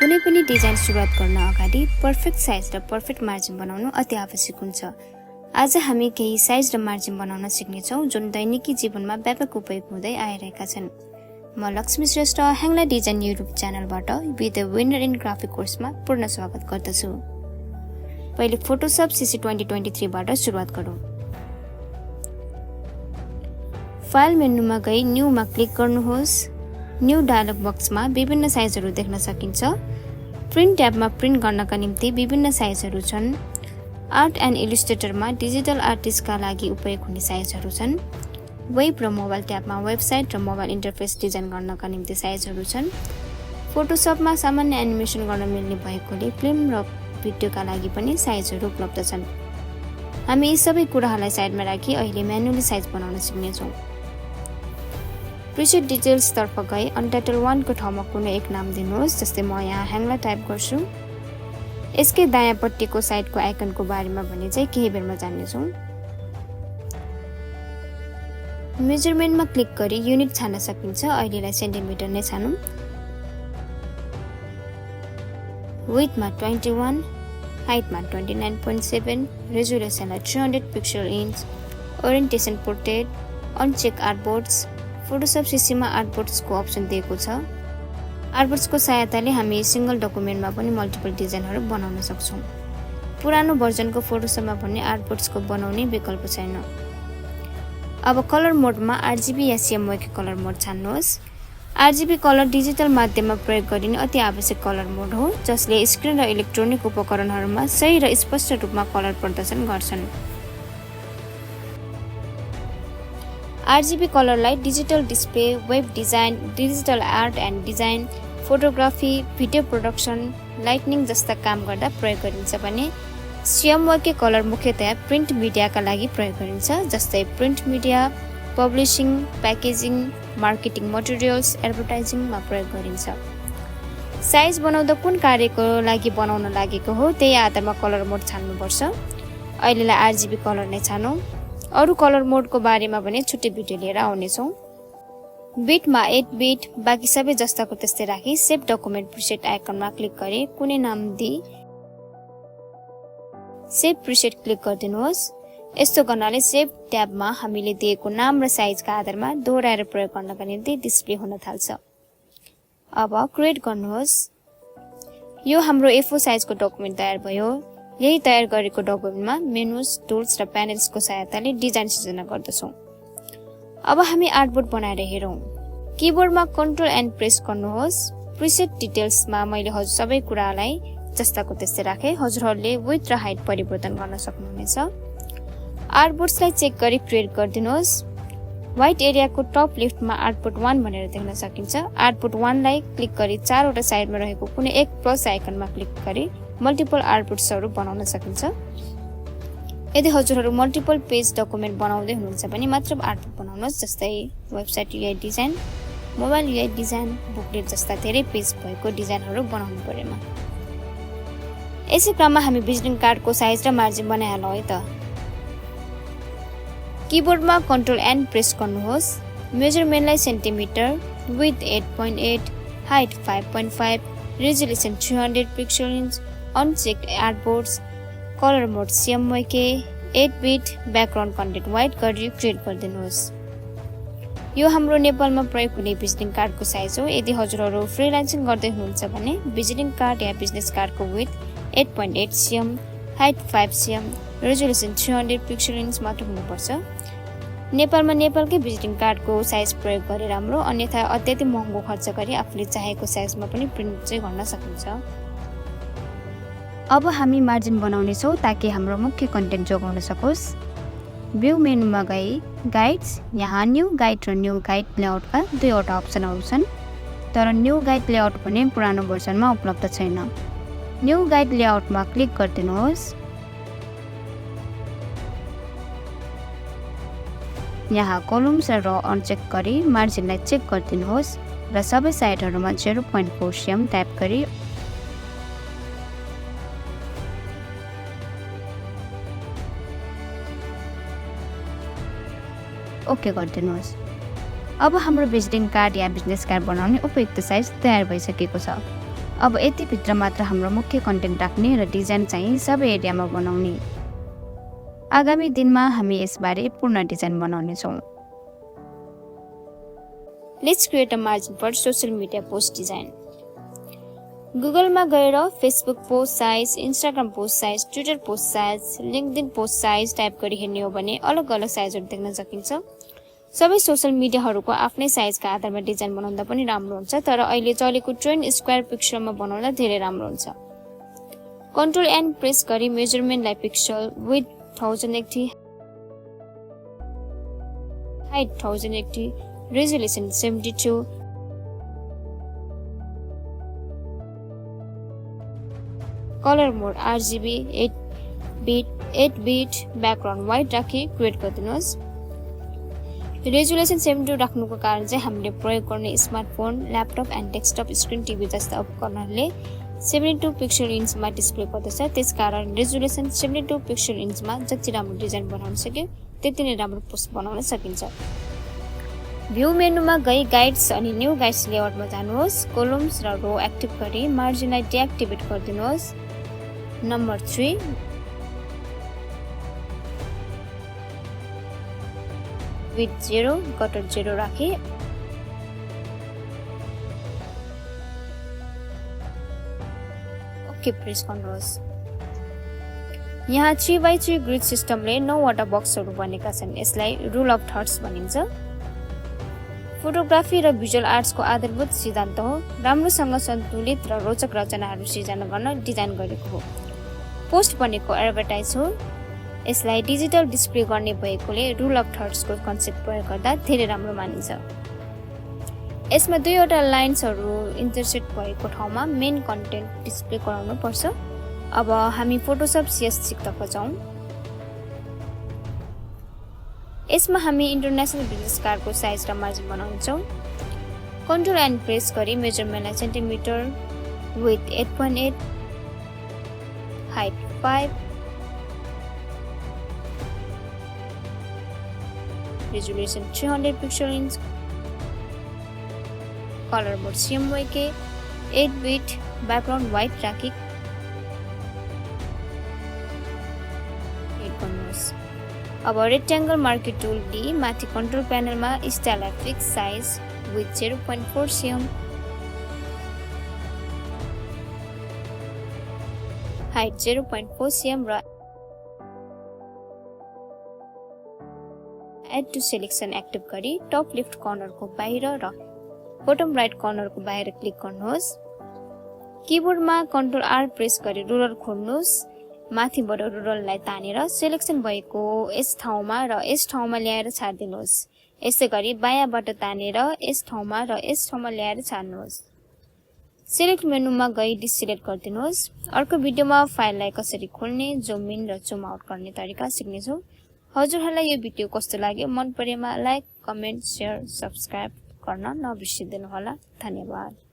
कुनै पनि डिजाइन सुरुवात गर्न अगाडि पर्फेक्ट साइज र पर्फेक्ट मार्जिन बनाउनु अति आवश्यक हुन्छ। आज हामी केही साइज र मार्जिन बनाउन सिक्नेछौँ जुन दैनिकी जीवनमा व्यापक उपयोग हुँदै आइरहेका छन्। म लक्ष्मी श्रेष्ठ ह्याङ्ला डिजाइन युट्युब च्यानलबाट be the winner in graphic कोर्समा पूर्ण स्वागत गर्दछु। पहिले फोटोसप CC 2023 बाट सुरुवात गरौँ। फाइल मेनुमा गई न्यूमा क्लिक गर्नुहोस्। न्यू डायलग बक्समा विभिन्न साइजहरू देख्न सकिन्छ। प्रिन्ट ट्याबमा प्रिन्ट गर्नका निम्ति विभिन्न साइजहरू छन्। आर्ट एन्ड इलिस्ट्रेटरमा डिजिटल आर्टिस्टका लागि उपयोग हुने साइजहरू छन्। वेब र मोबाइल ट्याबमा वेबसाइट र मोबाइल इन्टरफेस डिजाइन गर्नका निम्ति साइजहरू छन्। फोटोसपमा सामान्य एनिमेसन गर्न मिल्ने भएकोले फिल्म र भिडियोका लागि पनि साइजहरू उपलब्ध छन्। हामी यी सबै कुराहरूलाई साइडमा राखी अहिले म्यानुअली साइज बनाउन सिक्नेछौँ। प्रिसेट डिटेल्स तर्फ गई अनटाइटल 1 को ठाउँमा कुनै एक नाम दिनुहोस्। जस्तै म यहाँ ह्याङ्ला टाइप गर्छु। यसकै दायाँपट्टिको साइडको आइकनको बारेमा भने चाहिँ केही बेरमा जान्नेछौँ। मेजरमेन्टमा क्लिक गरी युनिट छान्न सकिन्छ। अहिलेलाई सेन्टिमिटर नै छानौँ। विड्थमा 21, हाइटमा 29.7, रेजोल्युसनलाई 300 pixel inch, orientation portrait, uncheck artboards. Photoshop CCमा आर्टबोर्ड्सको अप्सन दिएको छ। आर्टबोर्ड्सको सहायताले हामी सिंगल डकुमेन्टमा पनि मल्टिपल डिजाइनहरू बनाउन सक्छौँ। पुरानो भर्जनको फोटोसपमा भने आर्टबोर्ड्सको बनाउने विकल्प छैन। अब कलर मोडमा RGB या CMYK कलर मोड छान्नुहोस्। RGB कलर डिजिटल माध्यममा प्रयोग गरिने अति आवश्यक कलर मोड हो, जसले स्क्रिन र इलेक्ट्रोनिक उपकरणहरूमा सही र स्पष्ट रूपमा कलर प्रदर्शन गर्छन्। RGB कलरलाई digital display, web design, digital art and design, photography, video production, lightning जस्ता काम गर्दा प्रयोग गरिन्छ भने CMYK कलर मुख्यतया प्रिन्ट मिडियाका लागि प्रयोग गरिन्छ। जस्तै print media, publishing, packaging, marketing materials, एडभर्टाइजिङमा प्रयोग गरिन्छ। साइज बनाउँदा कुन कार्यको लागि बनाउन लागेको हो त्यही आधारमा कलर मोड छान्नुपर्छ। अहिलेलाई RGB कलर नै छानौँ। अरू कलर मोडको बारेमा भने छुट्टै भिडियो लिएर आउनेछौँ। बिटमा 8 बिट, बाँकी सबै जस्ताको त्यस्तै राखी सेभ डकुमेन्ट प्रिसेट आइकनमा क्लिक गरी कुनै नाम दिई सेभ प्रिसेट क्लिक गरिदिनुहोस्। यस्तो गर्नाले सेभ ट्याबमा हामीले दिएको नाम र साइजका आधारमा दोहोऱ्याएर प्रयोग गर्नका निम्ति डिस्प्ले हुन थाल्छ। अब क्रिएट गर्नुहोस्। यो हाम्रो A4 साइजको डकुमेन्ट तयार भयो। यही तयार गरेको डकुमेन्टमा मेनुज, टुल्स र प्यानल्सको सहायताले डिजाइन सिर्जना गर्दछौँ। अब हामी आर्टबोर्ड बनाएर हेरौँ। किबोर्डमा कन्ट्रोल एन्ड प्रेस गर्नुहोस्। प्रिसेट डिटेल्समा मैले हजुर सबै कुरालाई जस्ताको त्यस्तै राखेँ। हजुरहरूले विड्थ र हाइट परिवर्तन गर्न सक्नुहुनेछ। आर्टबोर्ड्सलाई चेक गरी क्रिएट गरिदिनुहोस्। व्हाइट एरियाको टप लेफ्टमा आर्टबोर्ड 1 भनेर देख्न सकिन्छ। आर्टबोर्ड 1 लाई क्लिक गरी चारवटा साइडमा रहेको कुनै एक प्लस आइकनमा क्लिक गरी मल्टिपल आर्टबोर्ड्सहरू बनाउन सकिन्छ। यदि हजुरहरू मल्टिपल पेज डकुमेन्ट बनाउँदै हुनुहुन्छ भने मात्र आर्टबोर्ड बनाउनुहोस्। जस्तै website UI design, mobile UI design, booklet जस्ता धेरै पेज भएको डिजाइनहरू बनाउनु परेमा। यसै क्रममा हामी भिजिटिङ कार्डको साइज र मार्जिन बनाइहालौँ है त। किबोर्डमा कन्ट्रोल एन्ड प्रेस गर्नुहोस्। मेजरमेन्टलाई centimetre, width 8.8, height 5.5, resolution 300 pixel inch, unchecked artboards, colour mode CMYK, 8 bit, background content white गरी क्रिएट गरिदिनुहोस्। यो हाम्रो नेपालमा प्रयोग हुने भिजिटिङ कार्डको साइज हो। यदि हजुरहरू फ्रिलान्सिङ गर्दै हुनुहुन्छ भने भिजिटिङ कार्ड या बिजनेस कार्डको width 8.8 cm, height 5 cm, resolution 300 pixel inch मात्र हुनुपर्छ। नेपालमा नेपालकै भिजिटिङ कार्डको साइज प्रयोग गरे राम्रो, अन्यथा अत्याधिक महँगो खर्च गरी आफूले चाहेको साइजमा पनि प्रिन्ट चाहिँ गर्न सकिन्छ। अब हामी मार्जिन बनाउनेछौँ ताकि हाम्रो मुख्य कन्टेन्ट जोगाउन सकोस्। भ्यू मेनुमा गई गाइड्स, यहाँ न्यू गाइड र न्यू गाइड लेआउटका दुईवटा अप्सनहरू छन्। तर न्यू गाइड लेआउट भने पुरानो भर्जनमा उपलब्ध छैन। न्यू गाइड लेआउटमा क्लिक गरिदिनुहोस्। यहाँ कलम्स र रो अनचेक गरी मार्जिनलाई चेक गरिदिनुहोस् र सबै साइडहरूमा 0.4 cm टाइप गरी ओके गरिदिनुहोस्। अब हाम्रो भिजिटिङ कार्ड या बिजनेस कार्ड बनाउने उपयुक्त साइज तयार भइसकेको छ। अब यति भित्र मात्र हाम्रो मुख्य कन्टेन्ट राख्ने र डिजाइन चाहिँ सबै एरियामा बनाउने। आगामी दिनमा हामी यसबारे पूर्ण डिजाइन बनाउने छौं। Let's create a margin for social media post design. गुगलमा गएर Facebook post size, Instagram post size, Twitter post size, LinkedIn post size type गरी हेर्ने हो भने अलग-अलग साइजहरु देख्न सकिन्छ। सबै सोशल मिडियाहरुको आफ्नै साइजका आधारमा डिजाइन बनाउँदा पनि राम्रो हुन्छ, तर अहिले चलेको ट्रेन्ड स्क्वायर पिक्सलमा बनाउँदा धेरै राम्रो हुन्छ। कन्ट्रोल एन प्रेस गरी मेजरमेन्टलाई pixel, width 1080, height 1080, resolution 72, colour mode RGB 8 bit background white राखी क्रिएट गरिदिनुहोस्। रेजोल्युसन 72 राख्नुको कारण चाहिँ हामीले प्रयोग गर्ने smartphone, laptop and desktop screen TV जस्ता उपकरणहरूले 72 पिक्सल इन्चमा डिस्प्ले गर्दछ। त्यसकारण रेजोल्युसन 72 पिक्सल इन्चमा जति राम्रो डिजाइन बनाउन सक्यो त्यति नै राम्रो पोस्ट बनाउन सकिन्छ। भ्यू मेनुमा गई गाइड्स अनि न्यू गाइड्स लेआउटमा जानुहोस्। कोलम्स र रो एक्टिभ गरी मार्जिनलाई डिएक्टिभेट गरिदिनुहोस्। नम्बर 3 विड्थ 0 कटर 0 राखी ओके प्रेस गर्नुहोस्। यहाँ 3x3 ग्रिड सिस्टमले 9 वटा बक्सहरु बनेका छन्। यसलाई रुल अफ थर्ड्स भनिन्छ। फोटोग्राफी र भिजुअल आर्ट्सको आधारभूत सिद्धान्त हो। राम्रोसँग सन्तुलित र रोचक रचनाहरू सिर्जना गर्न डिजाइन गरेको हो। पोस्ट भनेको एडभर्टाइज हो। यसलाई डिजिटल डिस्प्ले गर्ने भएकोले रुल अफ थर्ड्सको कन्सेप्ट प्रयोग गर्दा धेरै राम्रो मानिन्छ। यसमा 2 वटा लाइन्सहरू इन्टरसेक्ट भएको ठाउँमा मेन कन्टेन्ट डिस्प्ले गराउनु पर्छ। अब हामी फोटोशप CS सिक्तर्फ जाउँ। यसमा हामी इन्टरनेशनल बिजनेस कार्डको साइज र मार्जिन बनाउँछौँ। कन्ट्रोल एन्ड प्रेस गरी मेजरमेन्टलाई centimetre, width 8.8, height 5, resolution 300 pixel inch, colour mode CMYK 8 bit background white राखी क्लिक गर्नुहोस्। अब रेक्टेंगल मार्कर टुल ली माथि कन्ट्रोल प्यानलमा style fix size width 0.4 cm, height 0.4 cm र एड टु सेलेक्सन एक्टिभ गरी टप लेफ्ट कर्नरको बाहिर र बटम राइट कर्नरको बाहिर क्लिक गर्नुहोस्। किबोर्डमा कन्ट्रोल R प्रेस गरी रुलर खोल्नुहोस्। माथिबाट रुलरलाई तानेर सेलेक्सन भएको यस ठाउँमा र यस ठाउँमा ल्याएर छाड्दिनुहोस्। यसै गरी बायाँबाट तानेर यस ठाउँमा र यस ठाउँमा ल्याएर छाड्नुहोस्। सिलेक्ट मेनुमा गई डिसिलेक्ट गरिदिनुहोस्। अर्को भिडियोमा फाइललाई कसरी खोल्ने, जुम इन र जुम आउट गर्ने तरिका सिक्नेछौँ। हजुरहरूलाई यो भिडियो कस्तो लाग्यो? मन परेमा लाइक, कमेन्ट, शेयर, सब्स्क्राइब गर्न नबिर्सिदिनु होला। धन्यवाद।